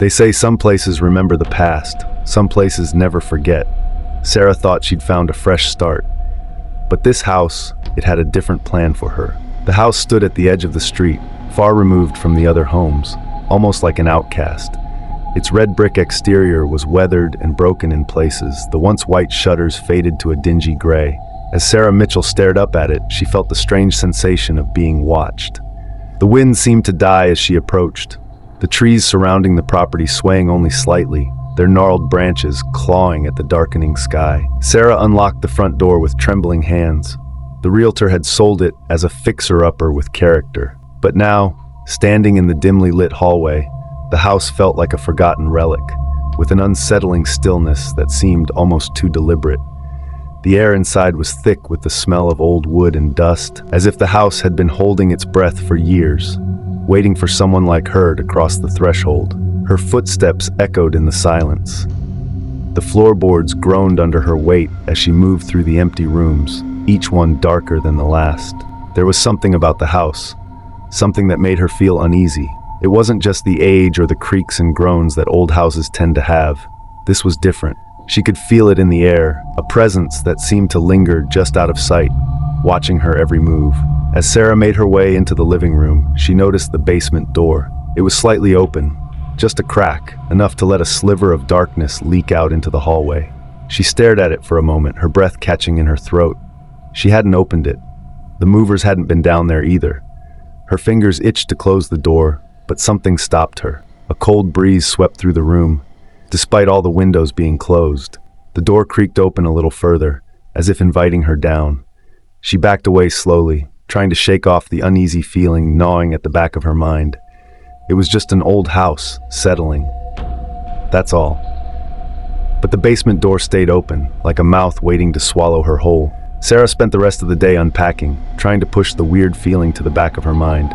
They say some places remember the past, some places never forget. Sarah thought she'd found a fresh start. But this house, it had a different plan for her. The house stood at the edge of the street, far removed from the other homes, almost like an outcast. Its red brick exterior was weathered and broken in places, the once white shutters faded to a dingy gray. As Sarah Mitchell stared up at it, she felt the strange sensation of being watched. The wind seemed to die as she approached, the trees surrounding the property swaying only slightly, their gnarled branches clawing at the darkening sky. Sarah unlocked the front door with trembling hands. The realtor had sold it as a fixer-upper with character. But now, standing in the dimly lit hallway, the house felt like a forgotten relic, with an unsettling stillness that seemed almost too deliberate. The air inside was thick with the smell of old wood and dust, as if the house had been holding its breath for years, waiting for someone like her to cross the threshold. Her footsteps echoed in the silence. The floorboards groaned under her weight as she moved through the empty rooms, each one darker than the last. There was something about the house, something that made her feel uneasy. It wasn't just the age or the creaks and groans that old houses tend to have. This was different. She could feel it in the air, a presence that seemed to linger just out of sight, watching her every move. As Sarah made her way into the living room, she noticed the basement door. It was slightly open, just a crack, enough to let a sliver of darkness leak out into the hallway. She stared at it for a moment, her breath catching in her throat. She hadn't opened it. The movers hadn't been down there either. Her fingers itched to close the door, but something stopped her. A cold breeze swept through the room, despite all the windows being closed. The door creaked open a little further, as if inviting her down. She backed away slowly, trying to shake off the uneasy feeling gnawing at the back of her mind. It was just an old house, settling. That's all. But the basement door stayed open, like a mouth waiting to swallow her whole. Sarah spent the rest of the day unpacking, trying to push the weird feeling to the back of her mind.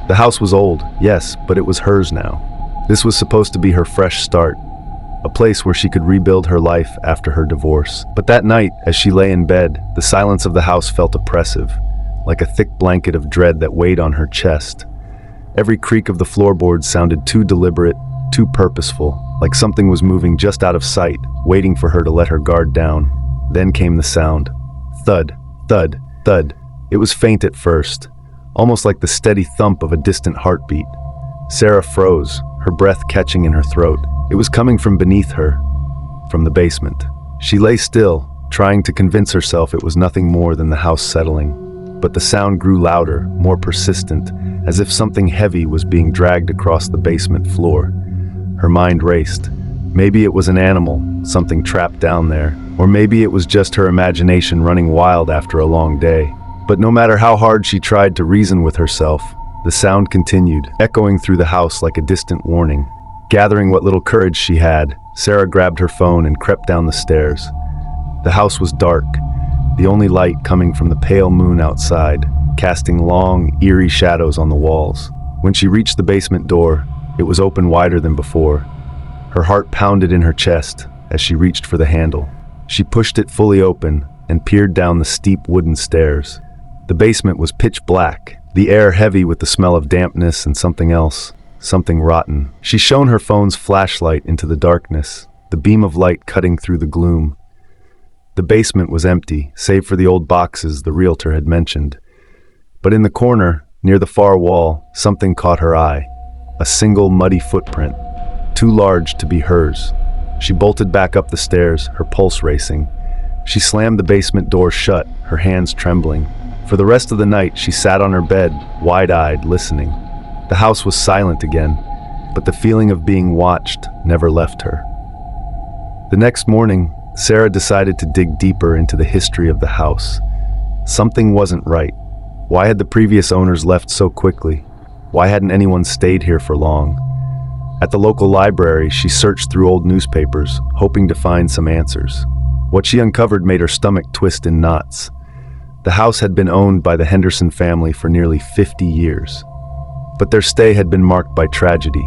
The house was old, yes, but it was hers now. This was supposed to be her fresh start, a place where she could rebuild her life after her divorce. But that night, as she lay in bed, the silence of the house felt oppressive, like a thick blanket of dread that weighed on her chest. Every creak of the floorboards sounded too deliberate, too purposeful, like something was moving just out of sight, waiting for her to let her guard down. Then came the sound. Thud, thud, thud. It was faint at first, almost like the steady thump of a distant heartbeat. Sarah froze, her breath catching in her throat. It was coming from beneath her, from the basement. She lay still, trying to convince herself it was nothing more than the house settling. But the sound grew louder, more persistent, as if something heavy was being dragged across the basement floor. Her mind raced. Maybe it was an animal, something trapped down there, or maybe it was just her imagination running wild after a long day. But no matter how hard she tried to reason with herself, the sound continued, echoing through the house like a distant warning. Gathering what little courage she had, Sarah grabbed her phone and crept down the stairs. The house was dark, the only light coming from the pale moon outside, casting long, eerie shadows on the walls. When she reached the basement door, it was open wider than before. Her heart pounded in her chest as she reached for the handle. She pushed it fully open and peered down the steep wooden stairs. The basement was pitch black, the air heavy with the smell of dampness and something else, something rotten. She shone her phone's flashlight into the darkness, the beam of light cutting through the gloom. The basement was empty, save for the old boxes the realtor had mentioned. But in the corner, near the far wall, something caught her eye. A single muddy footprint, too large to be hers. She bolted back up the stairs, her pulse racing. She slammed the basement door shut, her hands trembling. For the rest of the night, she sat on her bed, wide-eyed, listening. The house was silent again, but the feeling of being watched never left her. The next morning, Sarah decided to dig deeper into the history of the house. Something wasn't right. Why had the previous owners left so quickly? Why hadn't anyone stayed here for long? At the local library, she searched through old newspapers, hoping to find some answers. What she uncovered made her stomach twist in knots. The house had been owned by the Henderson family for nearly 50 years. But their stay had been marked by tragedy.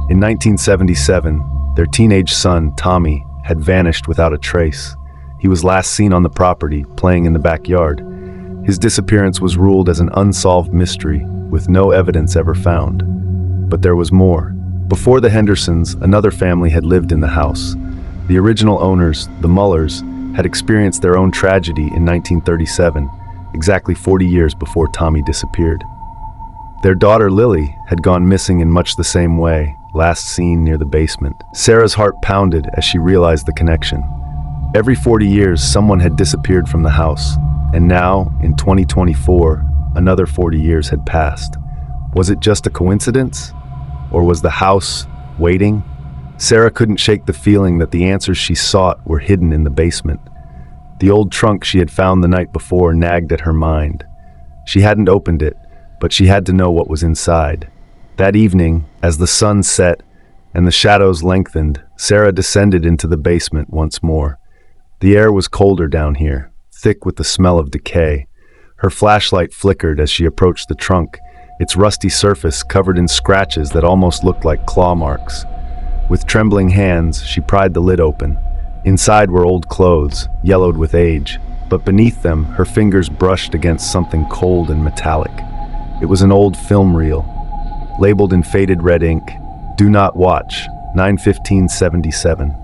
In 1977, their teenage son, Tommy, had vanished without a trace. He was last seen on the property, playing in the backyard. His disappearance was ruled as an unsolved mystery, with no evidence ever found. But there was more. Before the Hendersons, another family had lived in the house. The original owners, the Mullers, had experienced their own tragedy in 1937, exactly 40 years before Tommy disappeared. Their daughter Lily had gone missing in much the same way, last seen near the basement. Sarah's heart pounded as she realized the connection. Every 40 years, someone had disappeared from the house, and now, in 2024, another 40 years had passed. Was it just a coincidence? Or was the house waiting? Sarah couldn't shake the feeling that the answers she sought were hidden in the basement. The old trunk she had found the night before nagged at her mind. She hadn't opened it, but she had to know what was inside. That evening, as the sun set and the shadows lengthened, Sarah descended into the basement once more. The air was colder down here, thick with the smell of decay. Her flashlight flickered as she approached the trunk, its rusty surface covered in scratches that almost looked like claw marks. With trembling hands, she pried the lid open. Inside were old clothes, yellowed with age, but beneath them, her fingers brushed against something cold and metallic. It was an old film reel, labeled in faded red ink, "Do not watch, 9/15/77."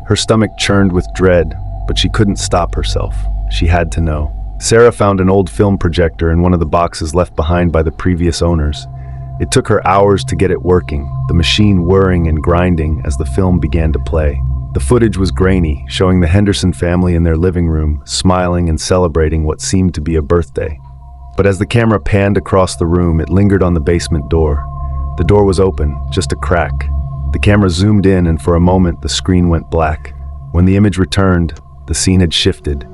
Her stomach churned with dread, but she couldn't stop herself. She had to know. Sarah found an old film projector in one of the boxes left behind by the previous owners. It took her hours to get it working, the machine whirring and grinding as the film began to play. The footage was grainy, showing the Henderson family in their living room, smiling and celebrating what seemed to be a birthday. But as the camera panned across the room, it lingered on the basement door. The door was open, just a crack. The camera zoomed in, and for a moment the screen went black. When the image returned, the scene had shifted.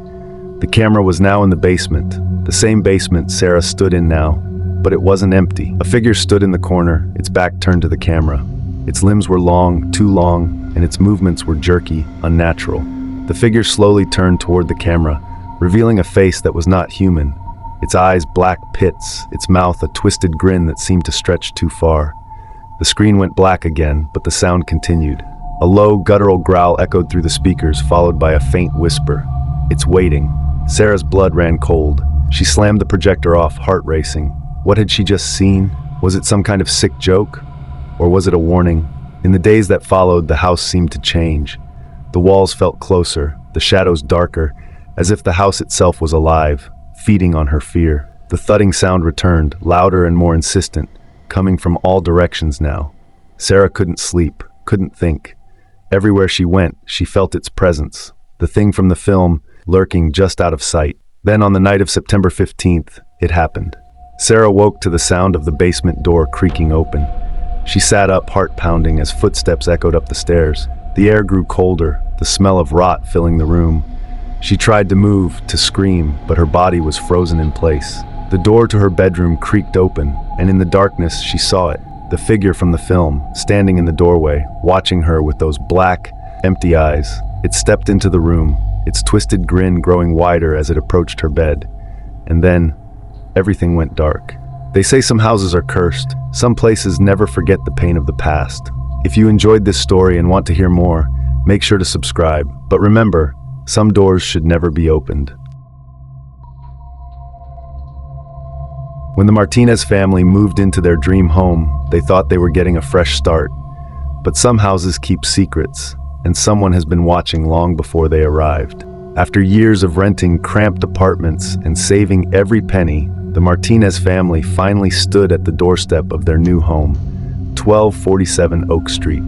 The camera was now in the basement, the same basement Sarah stood in now, but it wasn't empty. A figure stood in the corner, its back turned to the camera. Its limbs were long, too long, and its movements were jerky, unnatural. The figure slowly turned toward the camera, revealing a face that was not human. Its eyes black pits, its mouth a twisted grin that seemed to stretch too far. The screen went black again, but the sound continued. A low, guttural growl echoed through the speakers, followed by a faint whisper. "It's waiting." Sarah's blood ran cold. She slammed the projector off, heart racing. What had she just seen? Was it some kind of sick joke? Or was it a warning? In the days that followed, the house seemed to change. The walls felt closer, the shadows darker, as if the house itself was alive, feeding on her fear. The thudding sound returned, louder and more insistent, coming from all directions now. Sarah couldn't sleep, couldn't think. Everywhere she went, she felt its presence, the thing from the film, lurking just out of sight. Then on the night of September 15th, it happened. Sarah woke to the sound of the basement door creaking open. She sat up, heart pounding, as footsteps echoed up the stairs. The air grew colder, the smell of rot filling the room. She tried to move, to scream, but her body was frozen in place. The door to her bedroom creaked open, and in the darkness she saw it, the figure from the film, standing in the doorway, watching her with those black, empty eyes. It stepped into the room, its twisted grin growing wider as it approached her bed. And then, everything went dark. They say some houses are cursed. Some places never forget the pain of the past. If you enjoyed this story and want to hear more, make sure to subscribe. But remember, some doors should never be opened. When the Martinez family moved into their dream home, they thought they were getting a fresh start. But some houses keep secrets, and someone has been watching long before they arrived. After years of renting cramped apartments and saving every penny, the Martinez family finally stood at the doorstep of their new home, 1247 Oak Street.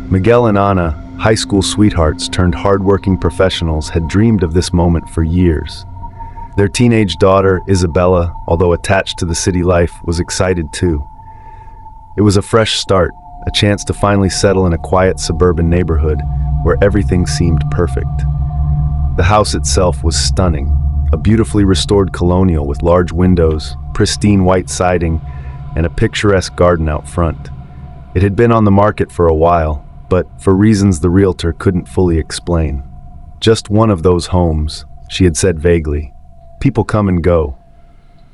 Miguel and Ana, high school sweethearts turned hardworking professionals, had dreamed of this moment for years. Their teenage daughter, Isabella, although attached to the city life, was excited too. It was a fresh start, a chance to finally settle in a quiet suburban neighborhood where everything seemed perfect. The house itself was stunning, a beautifully restored colonial with large windows, pristine white siding, and a picturesque garden out front. It had been on the market for a while, but for reasons the realtor couldn't fully explain. Just one of those homes, she had said vaguely. People come and go.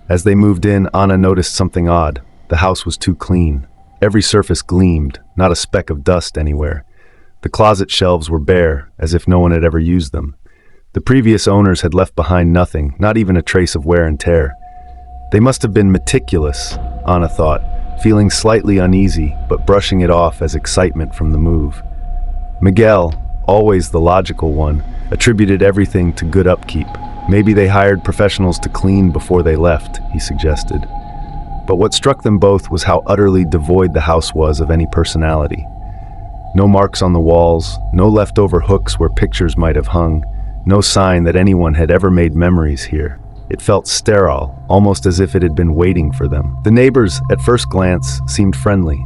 As they moved in, Anna noticed something odd. The house was too clean. Every surface gleamed, not a speck of dust anywhere. The closet shelves were bare, as if no one had ever used them. The previous owners had left behind nothing, not even a trace of wear and tear. They must have been meticulous, Anna thought, feeling slightly uneasy but brushing it off as excitement from the move. Miguel, always the logical one, attributed everything to good upkeep. Maybe they hired professionals to clean before they left, he suggested. But what struck them both was how utterly devoid the house was of any personality. No marks on the walls, no leftover hooks where pictures might have hung, no sign that anyone had ever made memories here. It felt sterile, almost as if it had been waiting for them. The neighbors, at first glance, seemed friendly.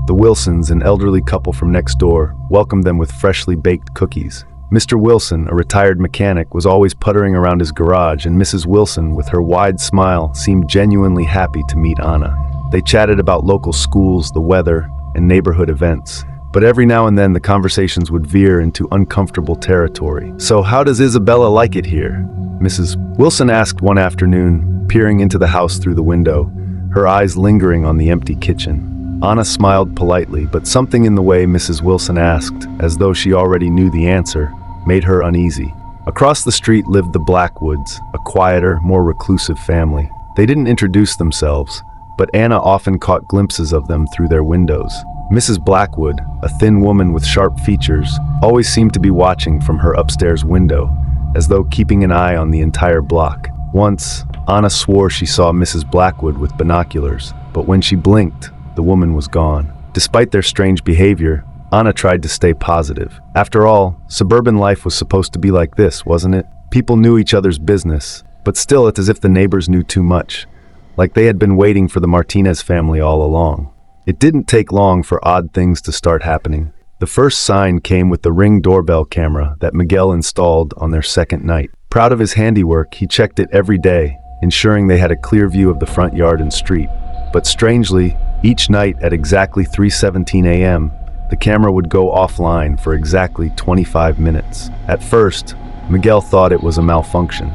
The Wilsons, an elderly couple from next door, welcomed them with freshly baked cookies. Mr. Wilson, a retired mechanic, was always puttering around his garage, and Mrs. Wilson, with her wide smile, seemed genuinely happy to meet Anna. They chatted about local schools, the weather, and neighborhood events. But every now and then the conversations would veer into uncomfortable territory. "So how does Isabella like it here?" Mrs. Wilson asked one afternoon, peering into the house through the window, her eyes lingering on the empty kitchen. Anna smiled politely, but something in the way Mrs. Wilson asked, as though she already knew the answer, made her uneasy. Across the street lived the Blackwoods, a quieter, more reclusive family. They didn't introduce themselves, but Anna often caught glimpses of them through their windows. Mrs. Blackwood, a thin woman with sharp features, always seemed to be watching from her upstairs window, as though keeping an eye on the entire block. Once, Anna swore she saw Mrs. Blackwood with binoculars, but when she blinked, the woman was gone. Despite their strange behavior, Anna tried to stay positive. After all, suburban life was supposed to be like this, wasn't it? People knew each other's business, but still it's as if the neighbors knew too much, like they had been waiting for the Martinez family all along. It didn't take long for odd things to start happening. The first sign came with the Ring doorbell camera that Miguel installed on their second night. Proud of his handiwork, he checked it every day, ensuring they had a clear view of the front yard and street. But strangely, each night at exactly 3:17 a.m., the camera would go offline for exactly 25 minutes. At first, Miguel thought it was a malfunction.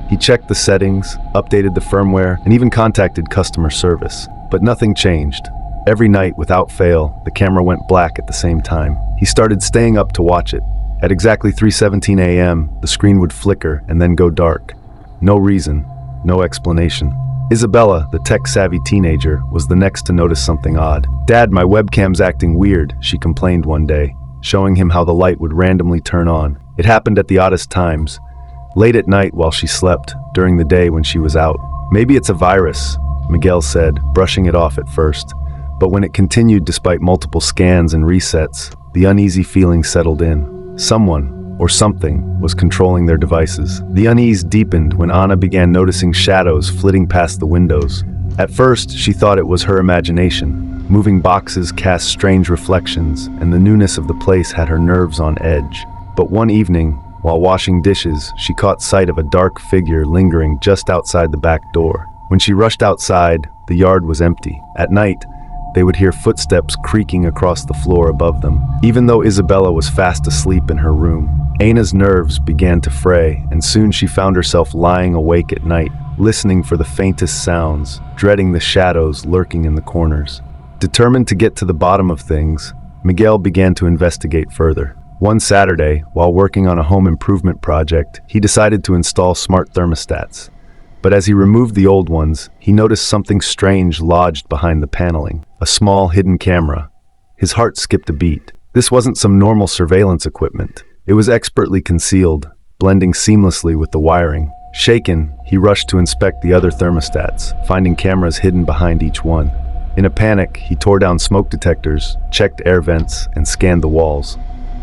He checked the settings, updated the firmware, and even contacted customer service. But nothing changed. Every night, without fail, the camera went black at the same time. He started staying up to watch it. At exactly 3:17 a.m., the screen would flicker and then go dark. No reason, no explanation. Isabella, the tech-savvy teenager, was the next to notice something odd. "Dad, my webcam's acting weird," she complained one day, showing him how the light would randomly turn on. It happened at the oddest times. Late at night while she slept, during the day when she was out. "Maybe it's a virus," Miguel said, brushing it off at first. But when it continued despite multiple scans and resets, the uneasy feeling settled in. Someone, or something, was controlling their devices. The unease deepened when Anna began noticing shadows flitting past the windows. At first, she thought it was her imagination. Moving boxes cast strange reflections, and the newness of the place had her nerves on edge. But one evening, while washing dishes, she caught sight of a dark figure lingering just outside the back door. When she rushed outside, the yard was empty. At night, they would hear footsteps creaking across the floor above them. Even though Isabella was fast asleep in her room, Anna's nerves began to fray, and soon she found herself lying awake at night, listening for the faintest sounds, dreading the shadows lurking in the corners. Determined to get to the bottom of things, Miguel began to investigate further. One Saturday, while working on a home improvement project, he decided to install smart thermostats. But as he removed the old ones, he noticed something strange lodged behind the paneling. A small hidden camera. His heart skipped a beat. This wasn't some normal surveillance equipment. It was expertly concealed, blending seamlessly with the wiring. Shaken, he rushed to inspect the other thermostats, finding cameras hidden behind each one. In a panic, he tore down smoke detectors, checked air vents, and scanned the walls.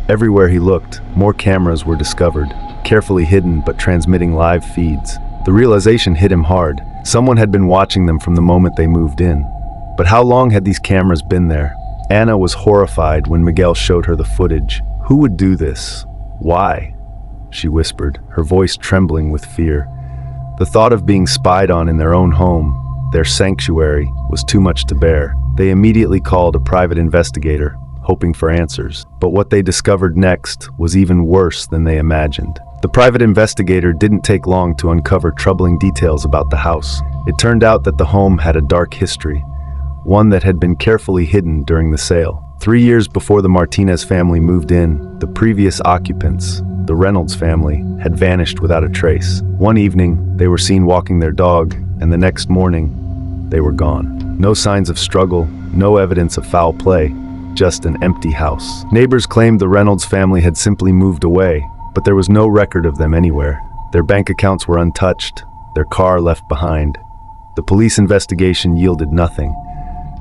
Everywhere he looked, more cameras were discovered, carefully hidden but transmitting live feeds. The realization hit him hard. Someone had been watching them from the moment they moved in. But how long had these cameras been there? Anna was horrified when Miguel showed her the footage. Who would do this? Why? She whispered, her voice trembling with fear. The thought of being spied on in their own home, their sanctuary, was too much to bear. They immediately called a private investigator, hoping for answers. But what they discovered next was even worse than they imagined. The private investigator didn't take long to uncover troubling details about the house. It turned out that the home had a dark history, one that had been carefully hidden during the sale. 3 years before the Martinez family moved in, the previous occupants, the Reynolds family, had vanished without a trace. One evening, they were seen walking their dog, and the next morning, they were gone. No signs of struggle, no evidence of foul play, just an empty house. Neighbors claimed the Reynolds family had simply moved away, but there was no record of them anywhere. Their bank accounts were untouched, their car left behind. The police investigation yielded nothing,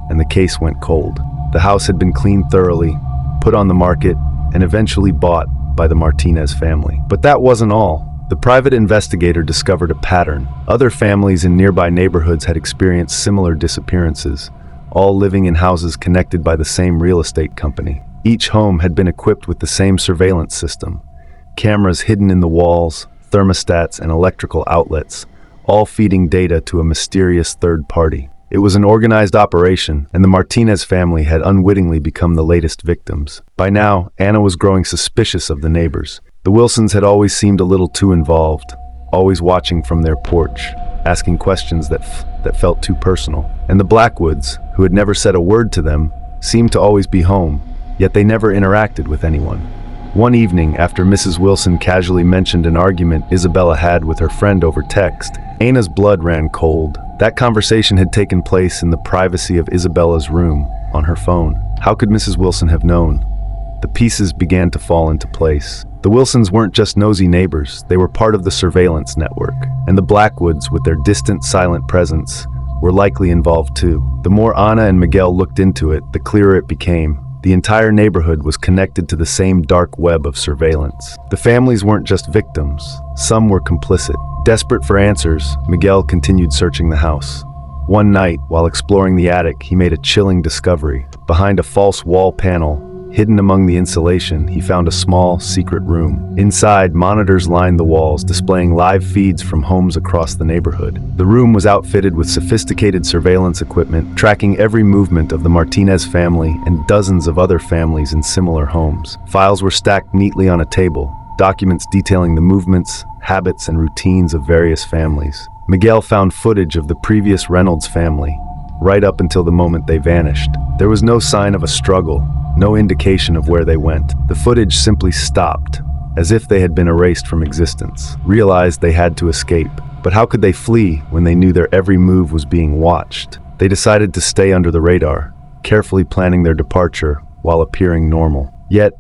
and the case went cold. The house had been cleaned thoroughly, put on the market, and eventually bought by the Martinez family. But that wasn't all. The private investigator discovered a pattern. Other families in nearby neighborhoods had experienced similar disappearances, all living in houses connected by the same real estate company. Each home had been equipped with the same surveillance system. Cameras hidden in the walls, thermostats, and electrical outlets, all feeding data to a mysterious third party. It was an organized operation, and the Martinez family had unwittingly become the latest victims. By now, Anna was growing suspicious of the neighbors. The Wilsons had always seemed a little too involved, always watching from their porch, asking questions that felt too personal. And the Blackwoods, who had never said a word to them, seemed to always be home, yet they never interacted with anyone. One evening, after Mrs. Wilson casually mentioned an argument Isabella had with her friend over text, Anna's blood ran cold. That conversation had taken place in the privacy of Isabella's room, on her phone. How could Mrs. Wilson have known? The pieces began to fall into place. The Wilsons weren't just nosy neighbors, they were part of the surveillance network. And the Blackwoods, with their distant, silent presence, were likely involved too. The more Anna and Miguel looked into it, the clearer it became. The entire neighborhood was connected to the same dark web of surveillance. The families weren't just victims, some were complicit. Desperate for answers, Miguel continued searching the house. One night, while exploring the attic, he made a chilling discovery. Behind a false wall panel, hidden among the insulation, he found a small, secret room. Inside, monitors lined the walls, displaying live feeds from homes across the neighborhood. The room was outfitted with sophisticated surveillance equipment, tracking every movement of the Martinez family and dozens of other families in similar homes. Files were stacked neatly on a table, documents detailing the movements, habits, and routines of various families. Miguel found footage of the previous Reynolds family, right up until the moment they vanished. There was no sign of a struggle, no indication of where they went. The footage simply stopped, as if they had been erased from existence. Realized they had to escape. But how could they flee when they knew their every move was being watched? They decided to stay under the radar, carefully planning their departure while appearing normal. Yet,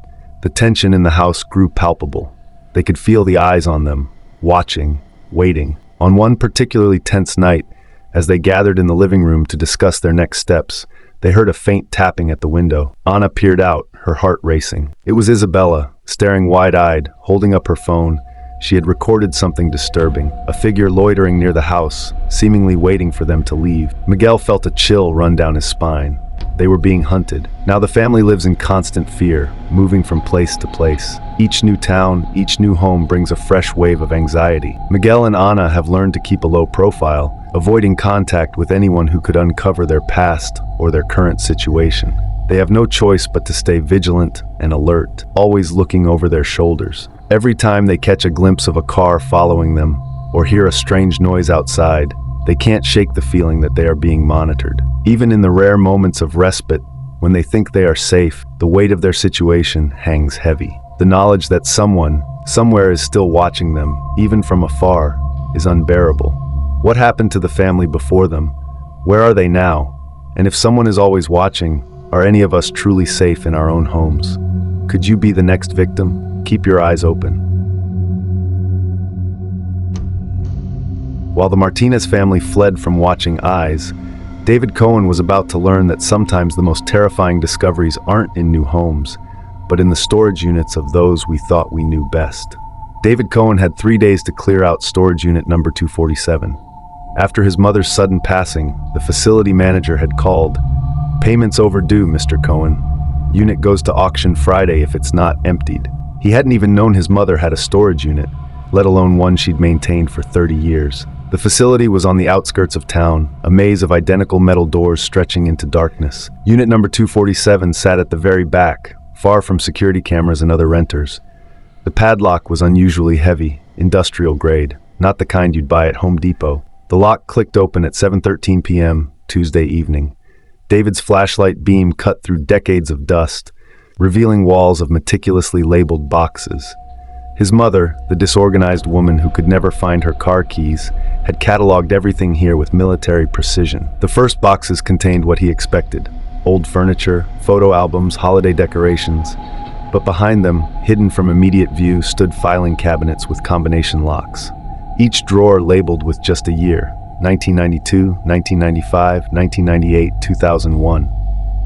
the tension in the house grew palpable. They could feel the eyes on them, watching, waiting. On one particularly tense night, as they gathered in the living room to discuss their next steps, they heard a faint tapping at the window. Anna peered out, her heart racing. It was Isabella, staring wide-eyed, holding up her phone. She had recorded something disturbing, a figure loitering near the house, seemingly waiting for them to leave. Miguel felt a chill run down his spine. They were being hunted. Now the family lives in constant fear, moving from place to place. Each new town, each new home brings a fresh wave of anxiety. Miguel and Anna have learned to keep a low profile, avoiding contact with anyone who could uncover their past or their current situation. They have no choice but to stay vigilant and alert, always looking over their shoulders. Every time they catch a glimpse of a car following them or hear a strange noise outside, they can't shake the feeling that they are being monitored. Even in the rare moments of respite, when they think they are safe, the weight of their situation hangs heavy. The knowledge that someone, somewhere is still watching them, even from afar, is unbearable. What happened to the family before them? Where are they now? And if someone is always watching, are any of us truly safe in our own homes? Could you be the next victim? Keep your eyes open. While the Martinez family fled from watching eyes, David Cohen was about to learn that sometimes the most terrifying discoveries aren't in new homes, but in the storage units of those we thought we knew best. David Cohen had 3 days to clear out storage unit number 247. After his mother's sudden passing, the facility manager had called. "Payments overdue, Mr. Cohen. Unit goes to auction Friday if it's not emptied." He hadn't even known his mother had a storage unit, let alone one she'd maintained for 30 years. The facility was on the outskirts of town, a maze of identical metal doors stretching into darkness. Unit number 247 sat at the very back, far from security cameras and other renters. The padlock was unusually heavy, industrial grade, not the kind you'd buy at Home Depot. The lock clicked open at 7:13 p.m. Tuesday evening. David's flashlight beam cut through decades of dust, revealing walls of meticulously labeled boxes. His mother, the disorganized woman who could never find her car keys, had cataloged everything here with military precision. The first boxes contained what he expected: old furniture, photo albums, holiday decorations. But behind them, hidden from immediate view, stood filing cabinets with combination locks. Each drawer labeled with just a year: 1992, 1995, 1998, 2001.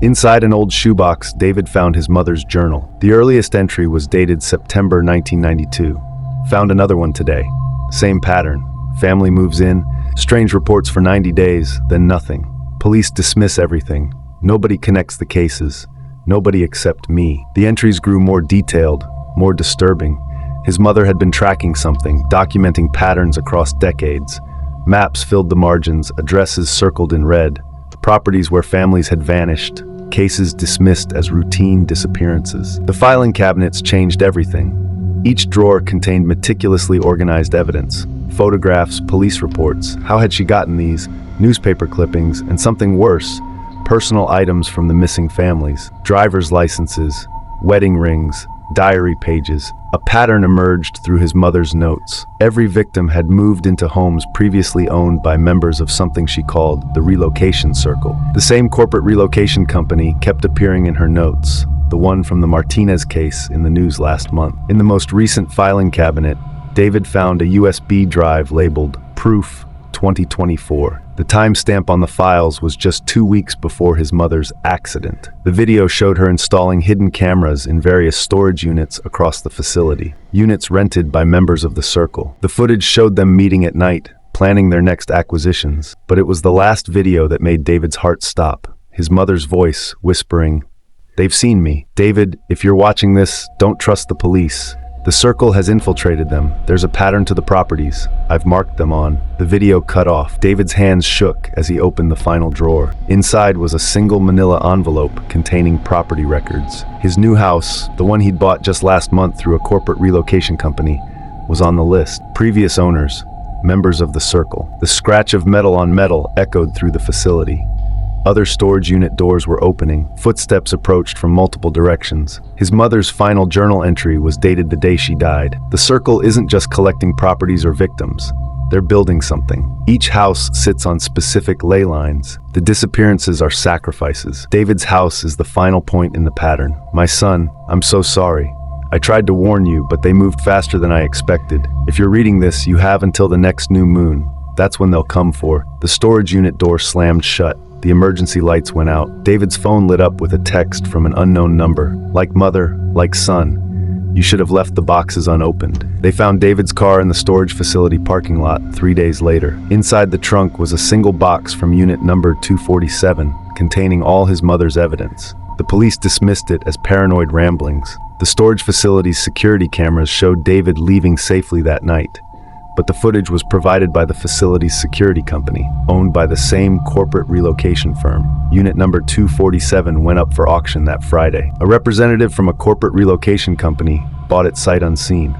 Inside an old shoebox, David found his mother's journal. The earliest entry was dated September 1992. Found another one today. Same pattern. Family moves in, strange reports for 90 days, then nothing. Police dismiss everything. Nobody connects the cases. Nobody except me. The entries grew more detailed, more disturbing. His mother had been tracking something, documenting patterns across decades. Maps filled the margins, addresses circled in red. Properties where families had vanished, cases dismissed as routine disappearances. The filing cabinets changed everything. Each drawer contained meticulously organized evidence: photographs, police reports. How had she gotten these? Newspaper clippings, and something worse: personal items from the missing families. Driver's licenses, wedding rings, diary pages. A pattern emerged through his mother's notes. Every victim had moved into homes previously owned by members of something she called the relocation circle. The same corporate relocation company kept appearing in her notes, the one from the Martinez case in the news last month. In the most recent filing cabinet, David found a USB drive labeled Proof 2024. The timestamp on the files was just 2 weeks before his mother's accident. The video showed her installing hidden cameras in various storage units across the facility, units rented by members of the circle. The footage showed them meeting at night, planning their next acquisitions. But it was the last video that made David's heart stop. His mother's voice whispering, "They've seen me. David, if you're watching this, don't trust the police. The circle has infiltrated them. There's a pattern to the properties. I've marked them on." The video cut off. David's hands shook as he opened the final drawer. Inside was a single manila envelope containing property records. His new house, the one he'd bought just last month through a corporate relocation company, was on the list. Previous owners, members of the circle. The scratch of metal on metal echoed through the facility. Other storage unit doors were opening. Footsteps approached from multiple directions. His mother's final journal entry was dated the day she died. The circle isn't just collecting properties or victims. They're building something. Each house sits on specific ley lines. The disappearances are sacrifices. David's house is the final point in the pattern. "My son, I'm so sorry. I tried to warn you, but they moved faster than I expected. If you're reading this, you have until the next new moon. That's when they'll come for." The storage unit door slammed shut. The emergency lights went out. David's phone lit up with a text from an unknown number. "Like mother, like son. You should have left the boxes unopened." They found David's car in the storage facility parking lot 3 days later. Inside the trunk was a single box from unit number 247, containing all his mother's evidence. The police dismissed it as paranoid ramblings. The storage facility's security cameras showed David leaving safely that night. But the footage was provided by the facility's security company, owned by the same corporate relocation firm. Unit number 247 went up for auction that Friday. A representative from a corporate relocation company bought it sight unseen.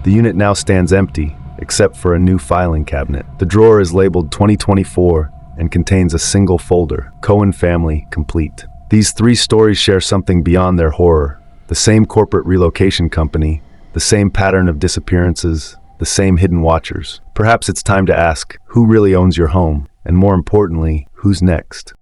The unit now stands empty, except for a new filing cabinet. The drawer is labeled 2024 and contains a single folder: Cohen Family Complete. These 3 stories share something beyond their horror. The same corporate relocation company, the same pattern of disappearances, the same hidden watchers. Perhaps it's time to ask, who really owns your home? And more importantly, who's next?